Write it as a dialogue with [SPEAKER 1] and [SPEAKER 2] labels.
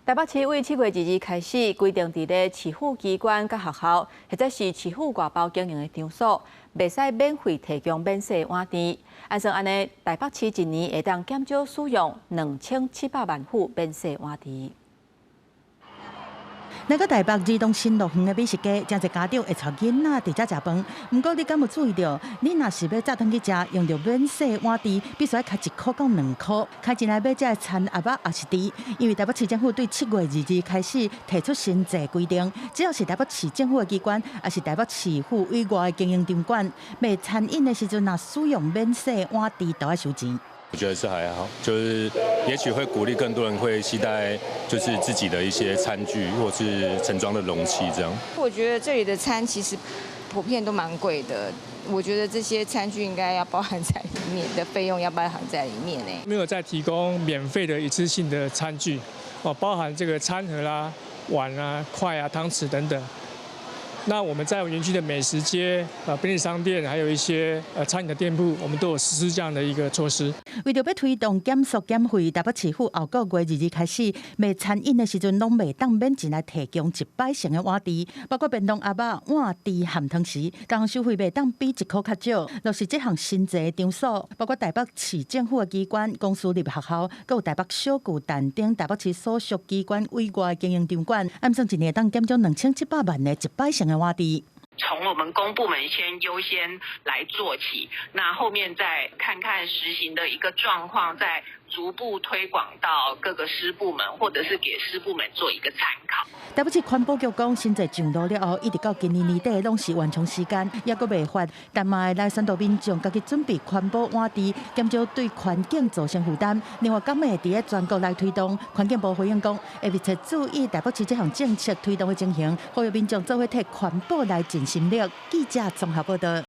[SPEAKER 1] 台北市为7月2日开始规定，伫咧市府机关、甲学校，或者是市府外包经营的场所，袂使免费提供免洗碗池。按算安尼，台北市一年会当减少使用2700万副免洗碗池。
[SPEAKER 2] 那个台北儿童新乐园的美食街，真侪家长会带囡仔伫遮食饭。不过，你敢有注意到，你若是要早顿去食，用到免洗碗池，必须要开1块到2块，开进来买这餐盒仔也是池。因为台北市政府对7月2日开始提出新制规定，只要是台北市政府的机关，也是台北市府以外的经营场馆，卖餐饮的时阵，若使用免洗碗池，都要收钱。
[SPEAKER 3] 我觉得是还好，就是也许会鼓励更多人会携带，就是自己的一些餐具或是盛装的容器这样。
[SPEAKER 4] 我觉得这里的餐其实普遍都蛮贵的，我觉得这些餐具应该要包含在里面的费用要包含在里面呢。
[SPEAKER 5] 没有再提供免费的一次性的餐具，包含这个餐盒啦、碗啊、筷啊、汤匙等等。 那我们在园区的美食街、便利商店，还有一些餐饮的店铺，我们都有实施这样的一个措施。
[SPEAKER 2] 为着要推动减塑减费，台北市府后个月2日开始，卖餐饮的时阵，拢袂当免钱来提供100成的碗池，包括便当盒仔、碗池含汤匙，当收费袂当比1块较少。若是这项新制的场所，包括台北市政府的机关、公私立学校，还有台北小巨蛋等台北市所属机关以外经营场馆，按算一年当减少2700万的100成的碗池。
[SPEAKER 6] 从我们公部门先优先来做起，那后面再看看实行的一个状况，再逐步推广到各个师部门，或者是给师部门做一个参考。
[SPEAKER 2] 台北市环保局讲，新制上路了后，一直到今年年底拢是完成时间，也阁未发，但嘛会来宣导民众家己准备环保碗池，减少对环境造成负担。另外，敢会伫咧全国来推动，环境部回应讲，会密切注意台北市这项政策推动的情形，呼吁民众做伙替环保来尽心力。记者综合报道。